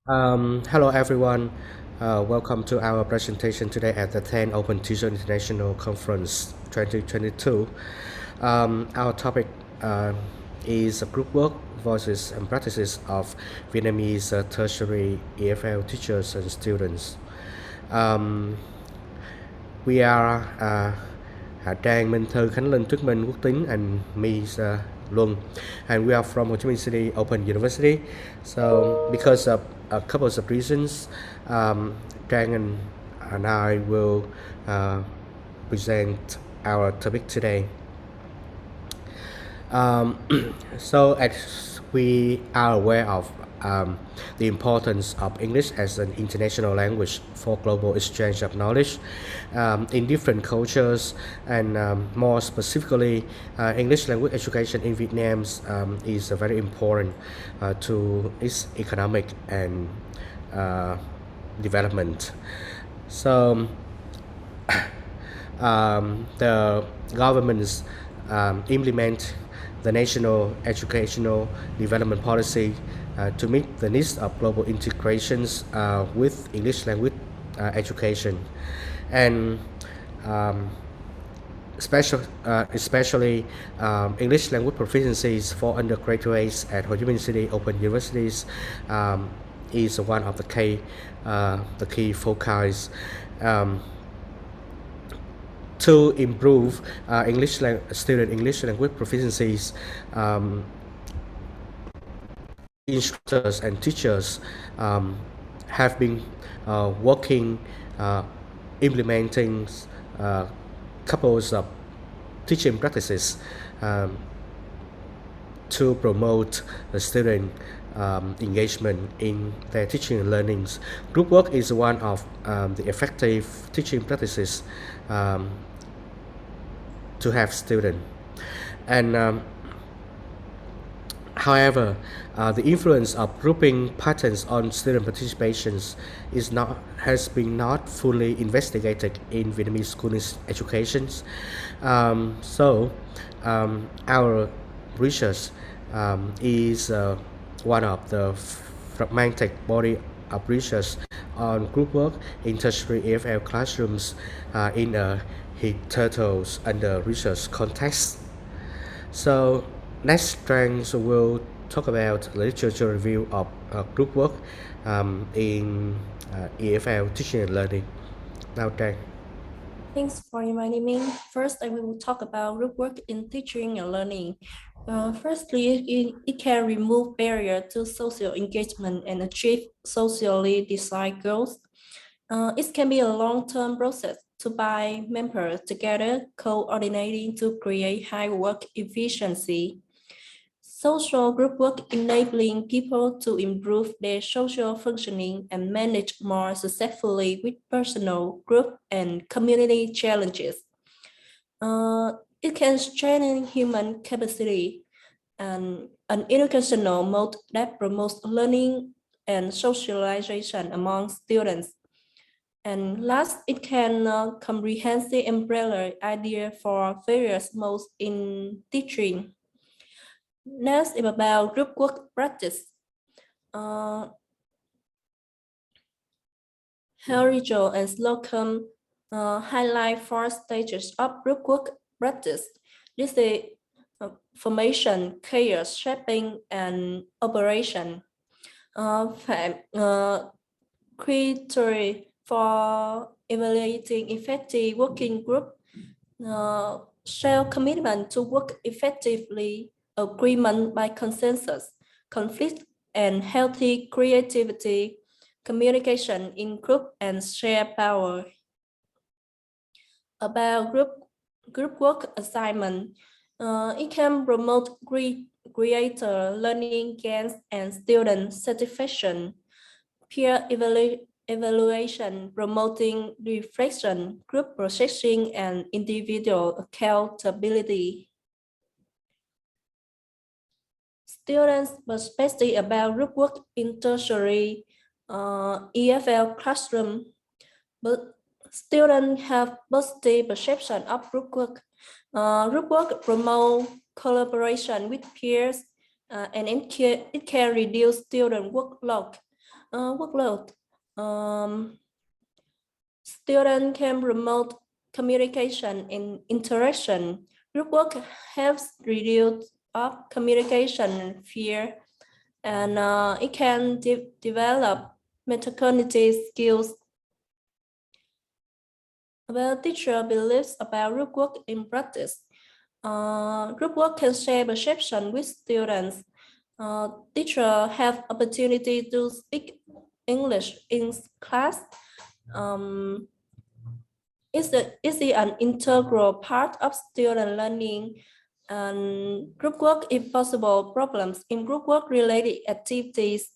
Hello everyone. Welcome to our presentation today at the 10th Open Teacher International Conference 2022. Our topic is group work, voices and practices of Vietnamese tertiary EFL teachers and students. Um, we are Trang Minh Thư, Khánh Linh, Tuyết Minh, Quốc Tính, and me, Luân, and we are from Ho Chi Minh City Open University. So, because of a couple of reasons, Trang and I will present our topic today. Um, so, as we are aware of the importance of English as an international language for global exchange of knowledge in different cultures, and more specifically, English language education in Vietnam is very important to its economic and development. So, the governments implement the national educational development policy to meet the needs of global integrations with English language education, and um, especially English language proficiencies for undergraduates at Ho Chi Minh City Open Universities is one of the key foci. Um, to improve student English language proficiencies, instructors and teachers have been working, implementing couples of teaching practices um, to promote the student engagement in their teaching and learnings. Group work is one of the effective teaching practices to have students. And however, the influence of grouping patterns on student participations has been not fully investigated in Vietnamese school education. Our research is one of the fragmented body of research on group work in tertiary EFL classrooms in a heterogeneous under research context. So next strength will talk about literature review of group work in EFL teaching and learning. Now, Trang. Thanks for inviting me. First, I will talk about group work in teaching and learning. Firstly, it can remove barrier to social engagement and achieve socially desired goals. It can be a long-term process to bind members together, coordinating to create high work efficiency. Social group work enabling people to improve their social functioning and manage more successfully with personal, group, and community challenges. It can strengthen human capacity and an educational mode that promotes learning and socialization among students. And last, it can comprehensive umbrella idea for various modes in teaching. Next is about group work practice. Uh, Rachel and Slocum highlight four stages of group work practice. This is formation, chaos, shaping, and operation. Criteria for evaluating effective working group, share commitment to work effectively, agreement by consensus, conflict and healthy creativity, communication in group, and share power. About group work assignment, it can promote creator learning gains and student satisfaction, peer evaluation, promoting reflection, group processing, and individual accountability. Students' perspective about group work in tertiary EFL classroom, but students have positive perception of group work. Group work promote collaboration with peers and it can reduce student workload. Workload. Students can promote communication and interaction. Group work helps reduce communication fear, and it can develop metacognitive skills. Well, teacher believes about group work in practice. Group work can share perception with students. Teacher have opportunity to speak English in class. Um, is it an integral part of student learning? And group work if possible problems in group work related activities.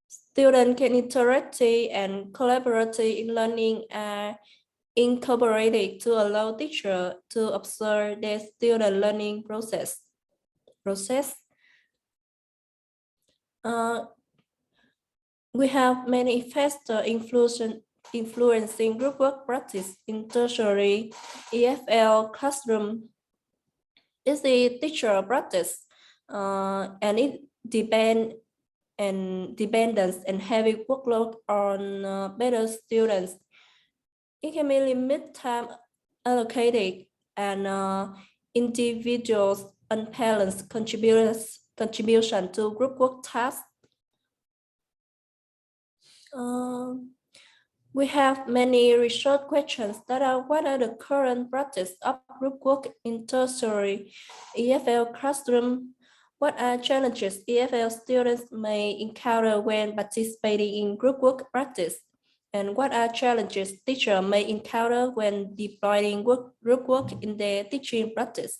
Students can interact and collaborate in learning are incorporated to allow teacher to observe their student learning process. Uh, we have many factors influencing group work practice in tertiary EFL classroom. Is the teacher practice, and it dependence and heavy workload on better students. It can be limit time allocated and individuals unbalanced contribution to group work tasks. We have many research questions that are what are the current practice of group work in tertiary EFL classroom? What are challenges EFL students may encounter when participating in group work practice? And what are challenges teachers may encounter when deploying group work in their teaching practice?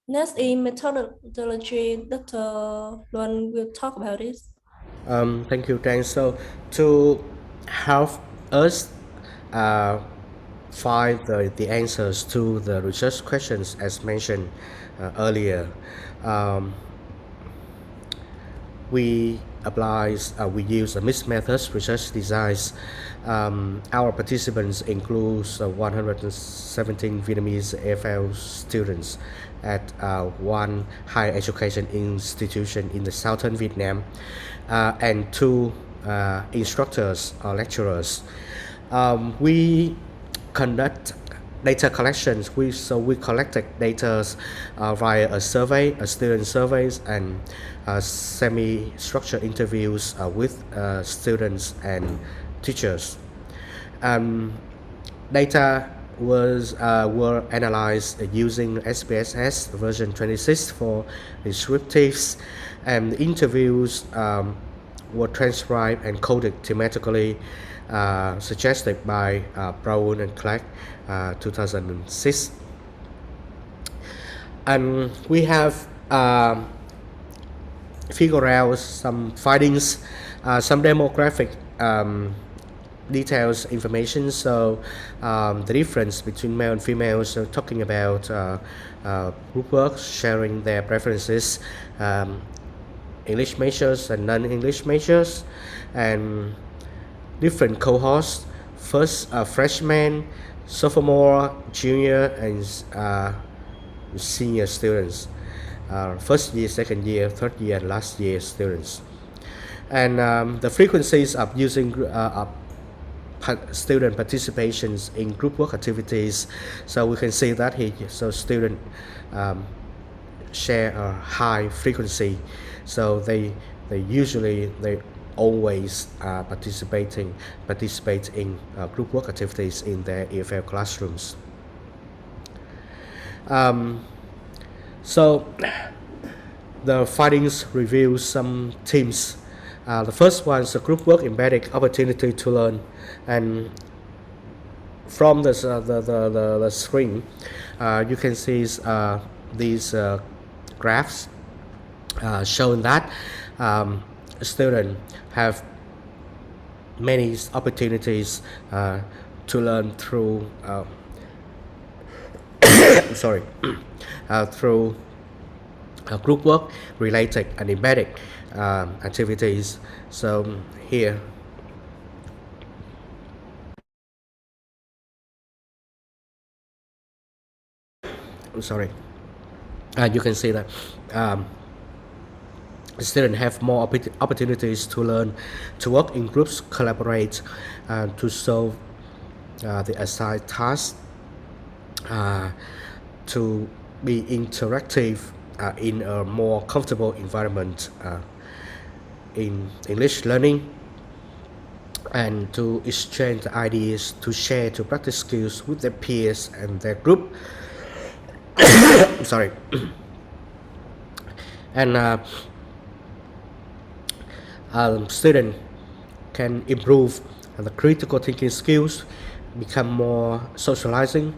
Next in methodology, Dr. Luan will talk about this. Thank you, Dan. So, to help us find the answers to the research questions as mentioned earlier, um, we use a mixed methods research designs. Our participants includes 117 Vietnamese EFL students at one higher education institution in the southern Vietnam, and two instructors or lecturers. We conduct data collections. We collected data via a survey, a student surveys, and semi-structured interviews with students and teachers. Data were analyzed using SPSS version 26 for descriptives, and interviews were transcribed and coded thematically, suggested by Brown and Clark, 2006. And we have figured out some findings, some demographic details information. So the difference between male and female, so talking about group work, sharing their preferences, English majors and non-English majors, and different cohorts, first freshman, sophomore, junior, and senior students, first year, second year, third year, and last year students. And the frequencies of using student participations in group work activities. So we can see that here. So student share a high frequency. So they always participate in group work activities in their EFL classrooms. So the findings reveal some themes. The first one is a group work embedded opportunity to learn, and from the screen you can see these graphs showing that students have many opportunities to learn through through group work related and embedded activities. So here you can see that students have more opportunities to learn to work in groups, collaborate, to solve the assigned tasks, to be interactive in a more comfortable environment in English learning, and to exchange ideas, to share, to practice skills with their peers and their group. Sorry. And student can improve the critical thinking skills, become more socializing,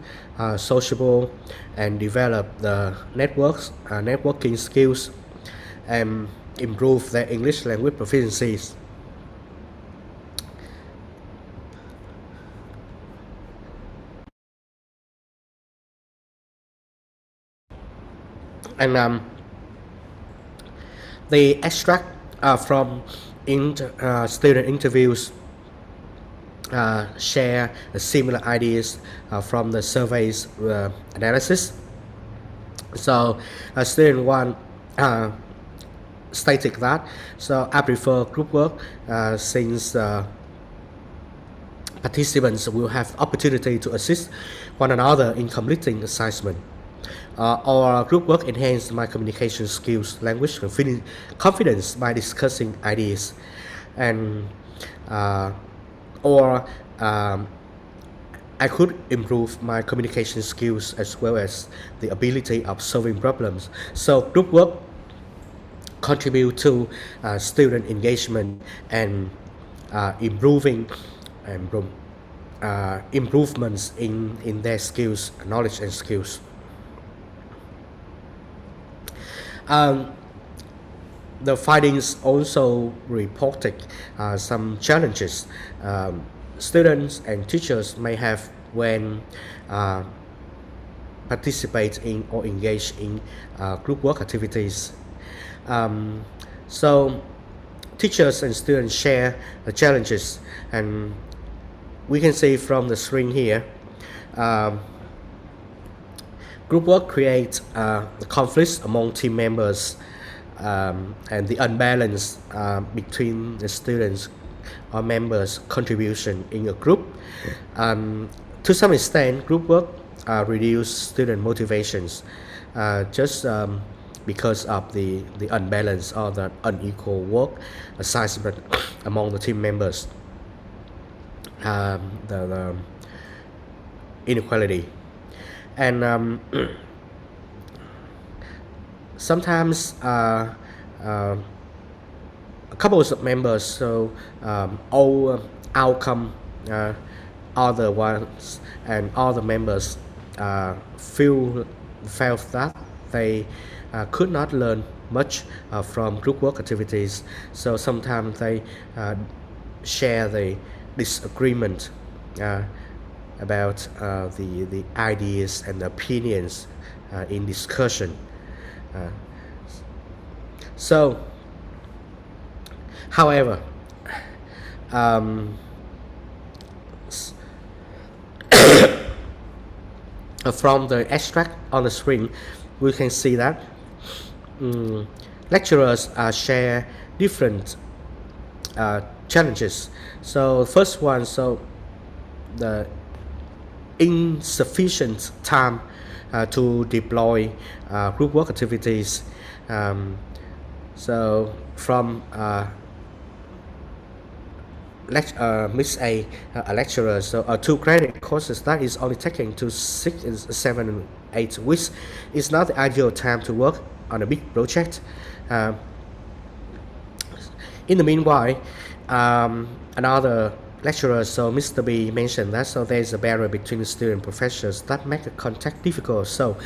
sociable, and develop the networking skills, and improve their English language proficiencies. And the extract from student interviews share similar ideas from the surveys analysis. So student one stated that, so I prefer group work since participants will have opportunity to assist one another in completing assignment. Or group work enhance my communication skills, language confidence by discussing ideas, and or I could improve my communication skills as well as the ability of solving problems. So group work contribute to student engagement and improving and improvements in their skills, knowledge and skills. The findings also reported some challenges students and teachers may have when participate in or engage in group work activities. So teachers and students share the challenges, and we can see from the screen here, group work creates conflicts among team members, and the unbalance between the students or members' contribution in a group. To some extent, group work reduce student motivations just because of the unbalance or the unequal work assignment among the team members, the inequality. And sometimes a couple of members, so all outcome all the ones and all the members felt that they could not learn much from group work activities. So sometimes they share the disagreement about the ideas and the opinions in discussion. So, however, from the extract on the screen, we can see that lecturers share different challenges. So first one, so the insufficient time to deploy group work activities. So from Miss A, a lecturer, so 2 credit courses that is only taken to 6, 7, 8 weeks is not the ideal time to work on a big project. In the meanwhile, another lecturer, so Mr. B, mentioned that so there is a barrier between the student and professors that make the contact difficult. So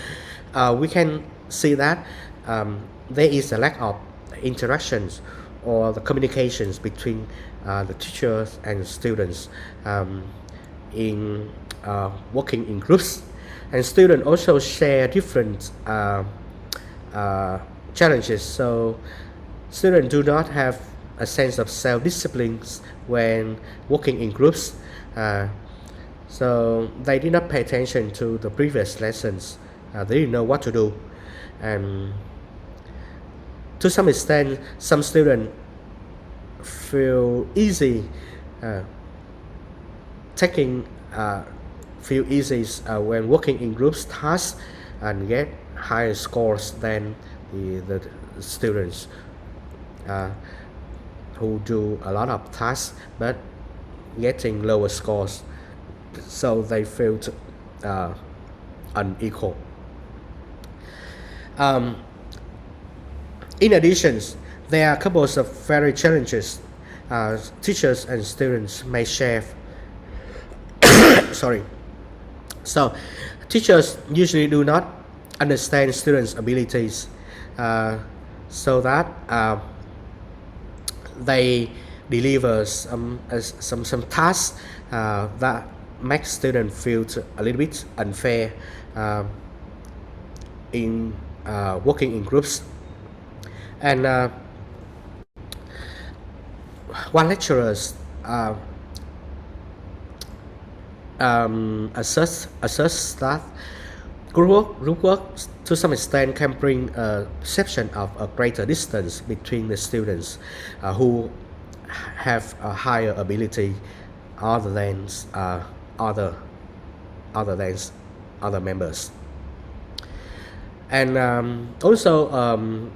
we can see that there is a lack of interactions or the communications between the teachers and students in working in groups. And students also share different challenges. So students do not have a sense of self-discipline when working in groups. So they did not pay attention to the previous lessons. They didn't know what to do. And to some extent, some students feel easy taking feel easy when working in groups tasks and get higher scores than the students who do a lot of tasks but getting lower scores, so they feel unequal. In addition, there are couples of very challenges teachers and students may share. Sorry. So, teachers usually do not understand students' abilities, so that they deliver some tasks that make students feel a little bit unfair in working in groups. And one lecturer asserts that group work to some extent can bring a perception of a greater distance between the students who have a higher ability other than other members, and also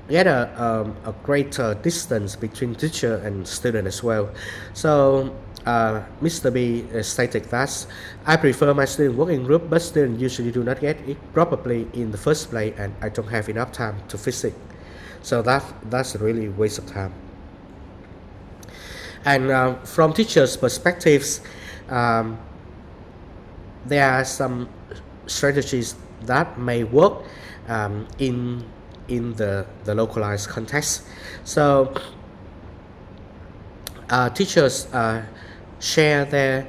get a greater distance between teacher and student as well. So Mr. B stated that I prefer my student work in group, but students usually do not get it probably in the first place, and I don't have enough time to fix it. So that's really a waste of time. And from teachers' perspectives, there are some strategies that may work in the localized context. So teachers share their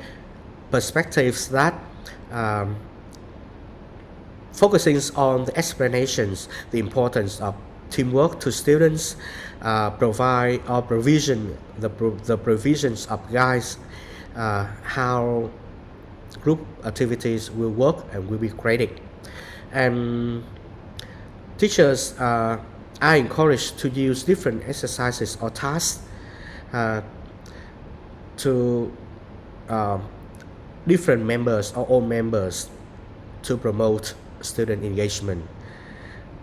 perspectives that focusing on the explanations, the importance of teamwork to students, provide or provision the provisions of guides how group activities will work and will be graded. And teachers are encouraged to use different exercises or tasks to different members or all members to promote student engagement.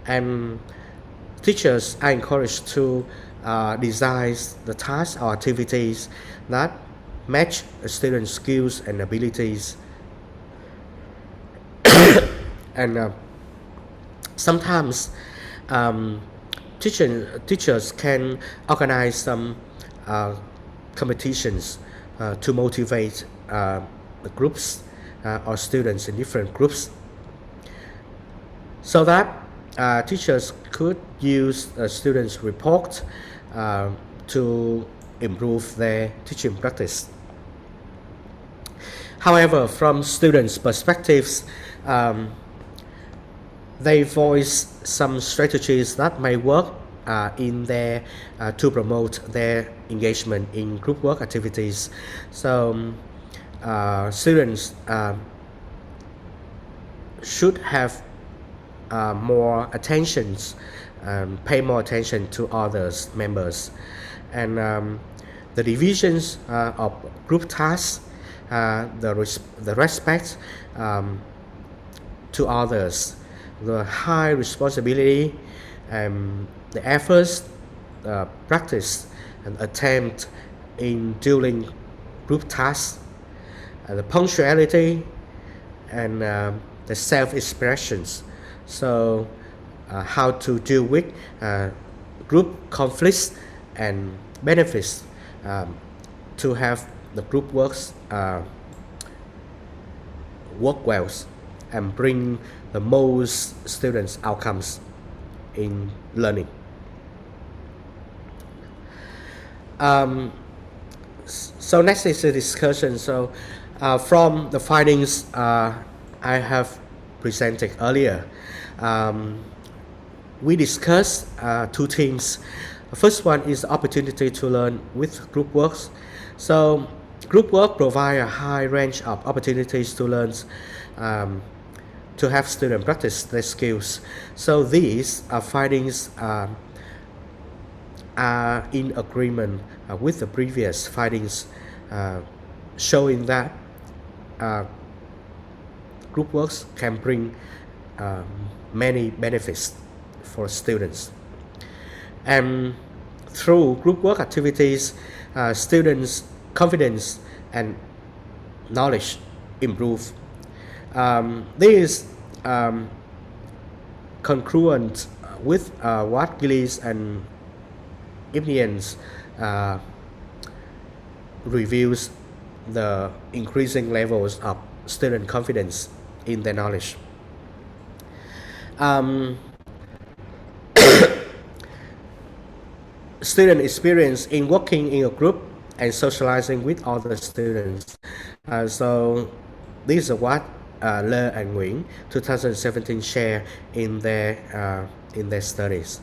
And teachers are encouraged to design the tasks or activities that match student skills and abilities. And sometimes teachers can organize some competitions to motivate the groups or students in different groups, so that teachers could use students' report to improve their teaching practice. However, from students' perspectives, they voice some strategies that may work in their to promote their engagement in group work activities. So students should have more attentions, pay more attention to others members, and the divisions of group tasks, the respect to others, the high responsibility, the efforts, practice and attempt in doing group tasks, the punctuality, and the self-expressions. So how to deal with group conflicts and benefits to have the group works work well and bring the most students outcomes in learning. So next is the discussion. So from the findings I have presented earlier, we discussed two things. The first one is the opportunity to learn with group works. So group work provide a high range of opportunities to learn, to have students practice their skills. So these findings are in agreement with the previous findings, showing that group works can bring many benefits for students. And through group work activities, students' confidence and knowledge improve. This is congruent with what Gillies and Nguyen reviews the increasing levels of student confidence in their knowledge. Student experience in working in a group and socializing with other students. So this is what Le and Nguyen 2017 share in their studies.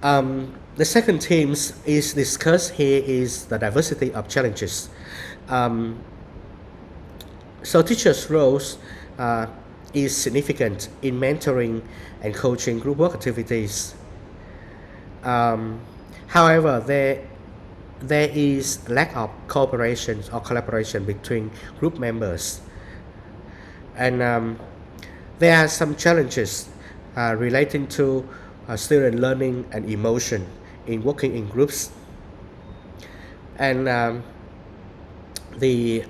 The second theme is discussed here is the diversity of challenges. So teachers' roles is significant in mentoring and coaching group work activities. However, there is lack of cooperation or collaboration between group members, and there are some challenges relating to student learning and emotion in working in groups, and the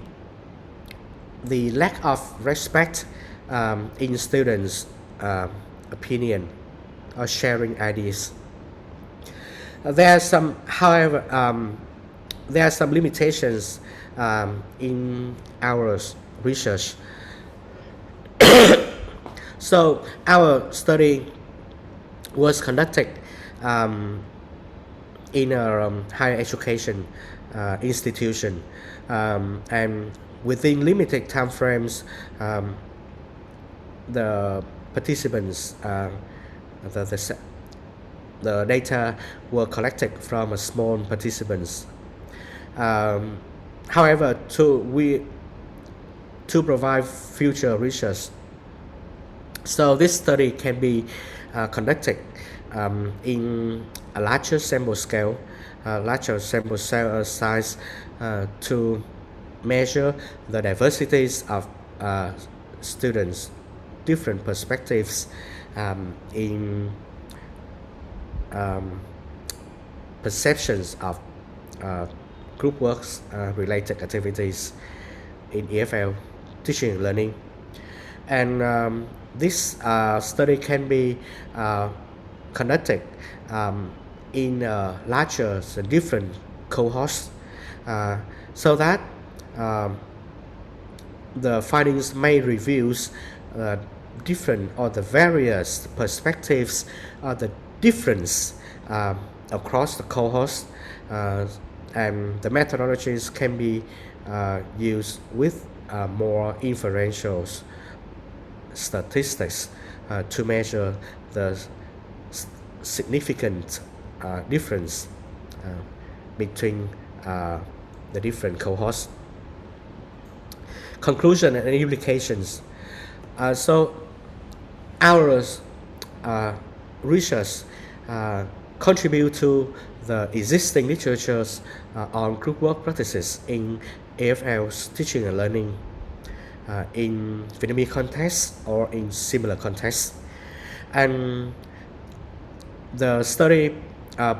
lack of respect in students' opinion or sharing ideas. There are some, however, there are some limitations in our research. So our study was conducted in a higher education institution, and within limited time frames, the participants, the data were collected from a small participants. However, to provide future research, so this study can be conducted in a larger sample scale, size, to measure the diversities of students, different perspectives in perceptions of group works related activities in EFL, teaching and learning. And this study can be conducted in larger different cohorts, so that the findings may reveal different or the various perspectives or the difference across the cohorts, and the methodologies can be used with more inferential statistics to measure the significant difference between the different cohorts. Conclusion and implications. So our research contribute to the existing literatures on group work practices in EFL's teaching and learning in Vietnamese context or in similar contexts. And the study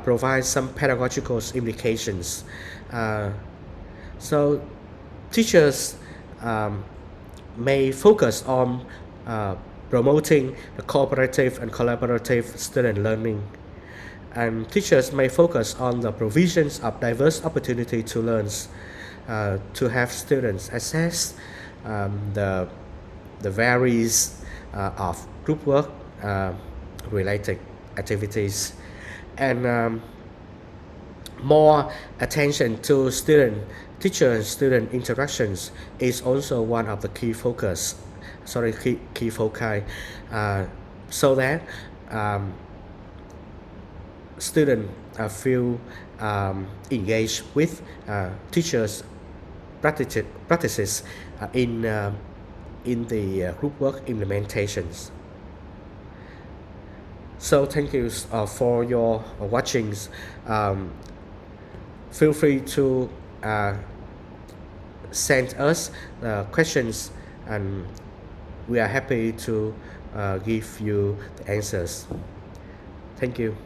provides some pedagogical implications. So teachers may focus on promoting the cooperative and collaborative student learning, and teachers may focus on the provisions of diverse opportunity to learn, to have students assess the varies of group work related activities, and more attention to teacher and student interactions is also one of the key foci, so that students feel engaged with teachers' practices in the group work implementations. So thank you for your watchings. Feel free to send us questions, and we are happy to give you the answers. Thank you.